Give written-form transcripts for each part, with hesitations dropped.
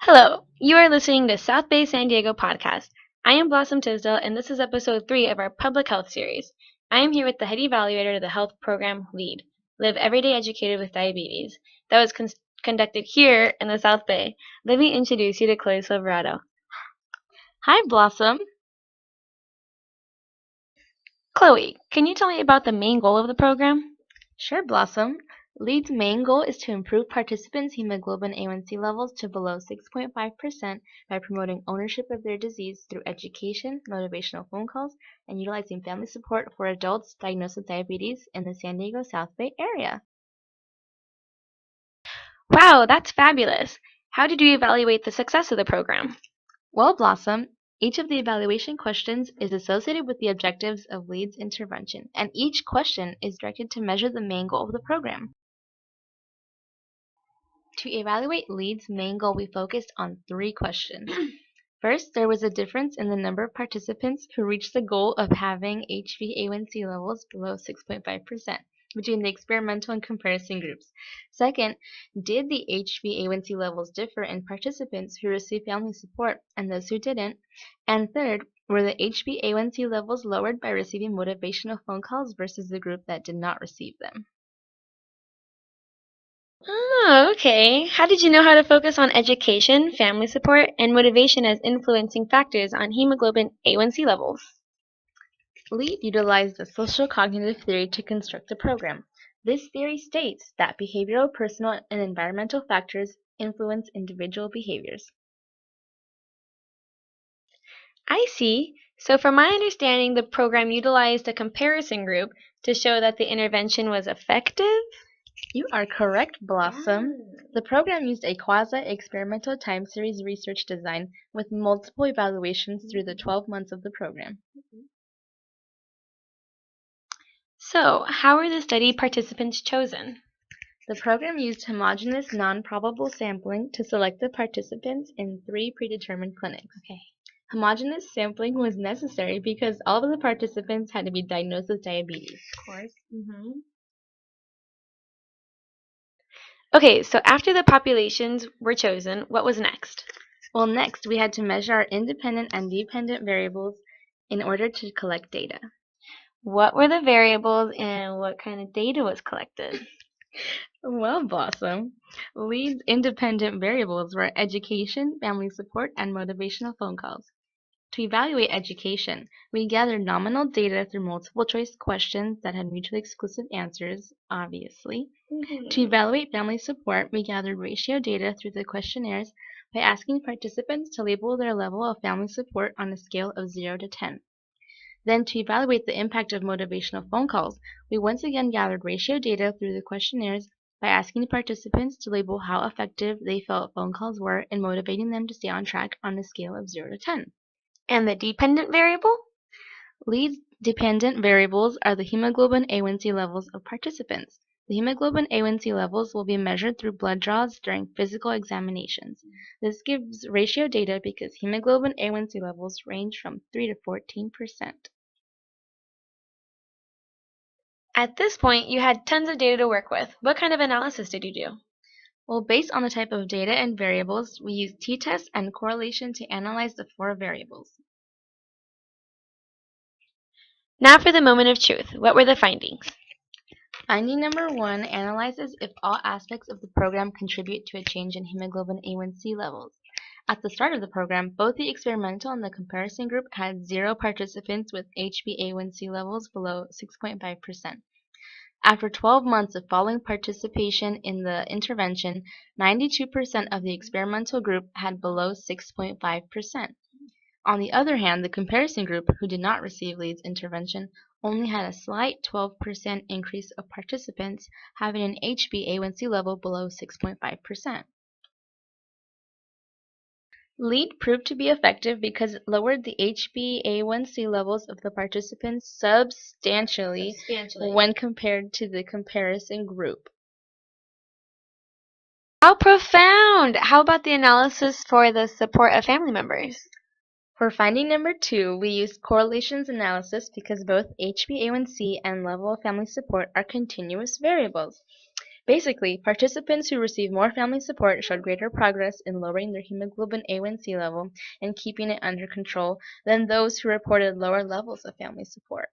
Hello, you are listening to South Bay San Diego podcast. I am Blossom Tisdale, and this is episode 3 of our public health series. I am here with the head evaluator of the health program LEED, Live Everyday Educated with Diabetes, that was conducted here in the South Bay. Let me introduce you to Chloe Silverado. Hi, Blossom. Chloe, can you tell me about the main goal of the program? Sure, Blossom. LEED's main goal is to improve participants' hemoglobin A1C levels to below 6.5% by promoting ownership of their disease through education, motivational phone calls, and utilizing family support for adults diagnosed with diabetes in the San Diego South Bay area. Wow, that's fabulous. How did you evaluate the success of the program? Well, Blossom, each of the evaluation questions is associated with the objectives of LEED's intervention, and each question is directed to measure the main goal of the program. To evaluate LEED's main goal, we focused on 3 questions. First, there was a difference in the number of participants who reached the goal of having HbA1c levels below 6.5% between the experimental and comparison groups. Second, did the HbA1c levels differ in participants who received family support and those who didn't? And third, were the HbA1c levels lowered by receiving motivational phone calls versus the group that did not receive them? Oh, okay. How did you know how to focus on education, family support, and motivation as influencing factors on hemoglobin A1C levels? LEED utilized the social cognitive theory to construct the program. This theory states that behavioral, personal, and environmental factors influence individual behaviors. I see. So, from my understanding, the program utilized a comparison group to show that the intervention was effective? You are correct, Blossom. The program used a quasi-experimental time series research design with multiple evaluations through the 12 months of the program. So, how were the study participants chosen? The program used homogeneous non-probable sampling to select the participants in 3 predetermined clinics. Okay. Homogeneous sampling was necessary because all of the participants had to be diagnosed with diabetes. Of course. Okay, so after the populations were chosen, what was next? Well, next we had to measure our independent and dependent variables in order to collect data. What were the variables and what kind of data was collected? Well, Blossom, LEED's independent variables were education, family support, and motivational phone calls. To evaluate education, we gathered nominal data through multiple choice questions that had mutually exclusive answers, obviously. To evaluate family support, we gathered ratio data through the questionnaires by asking participants to label their level of family support on a scale of 0 to 10. Then, to evaluate the impact of motivational phone calls, we once again gathered ratio data through the questionnaires by asking participants to label how effective they felt phone calls were in motivating them to stay on track on a scale of 0 to 10. And the dependent variable? LEED dependent variables are the hemoglobin A1C levels of participants. The hemoglobin A1C levels will be measured through blood draws during physical examinations. This gives ratio data because hemoglobin A1C levels range from 3 to 14%. At this point, you had tons of data to work with. What kind of analysis did you do? Well, based on the type of data and variables, we use t-test and correlation to analyze the 4 variables. Now for the moment of truth. What were the findings? Finding number 1 analyzes if all aspects of the program contribute to a change in hemoglobin A1C levels. At the start of the program, both the experimental and the comparison group had 0 participants with HbA1c levels below 6.5%. After 12 months of following participation in the intervention, 92% of the experimental group had below 6.5%. On the other hand, the comparison group, who did not receive LEED's intervention, only had a slight 12% increase of participants having an HbA1c level below 6.5%. LEED proved to be effective because it lowered the HbA1c levels of the participants substantially when compared to the comparison group. How profound! How about the analysis for the support of family members? For finding number 2, we used correlations analysis because both HbA1c and level of family support are continuous variables. Basically, participants who received more family support showed greater progress in lowering their hemoglobin A1C level and keeping it under control than those who reported lower levels of family support.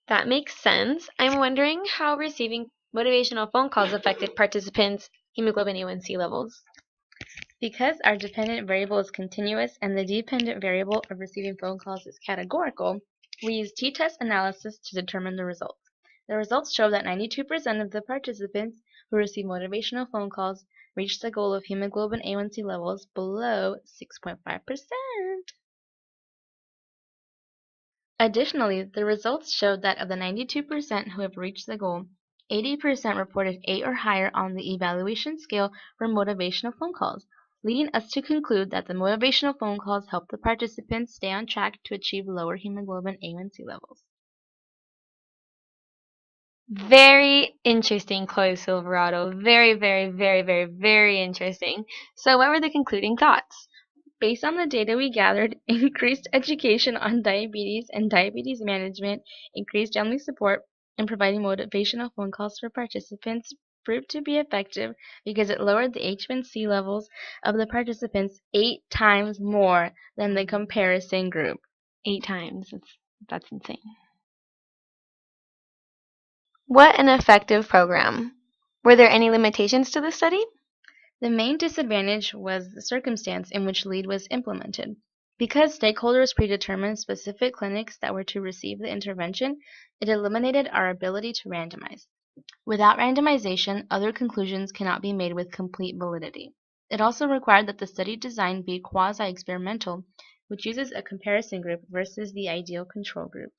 That makes sense. I'm wondering how receiving motivational phone calls affected participants' hemoglobin A1C levels. Because our dependent variable is continuous and the dependent variable of receiving phone calls is categorical, we use t-test analysis to determine the results. The results show that 92% of the participants who received motivational phone calls reached the goal of hemoglobin A1C levels below 6.5%. Additionally, the results showed that of the 92% who have reached the goal, 80% reported 8 or higher on the evaluation scale for motivational phone calls, leading us to conclude that the motivational phone calls help the participants stay on track to achieve lower hemoglobin A1C levels. Very interesting, Chloe Silverado. Very, very, very, very, very interesting. So what were the concluding thoughts? Based on the data we gathered, increased education on diabetes and diabetes management, increased family support, and providing motivational phone calls for participants proved to be effective because it lowered the H1C levels of the participants 8 times more than the comparison group. 8 times. That's insane. What an effective program. Were there any limitations to the study? The main disadvantage was the circumstance in which LEED was implemented. Because stakeholders predetermined specific clinics that were to receive the intervention, it eliminated our ability to randomize. Without randomization, other conclusions cannot be made with complete validity. It also required that the study design be quasi-experimental, which uses a comparison group versus the ideal control group.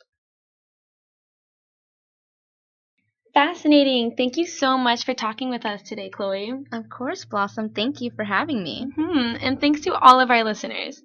Fascinating. Thank you so much for talking with us today, Chloe. Of course, Blossom. Thank you for having me. And thanks to all of our listeners.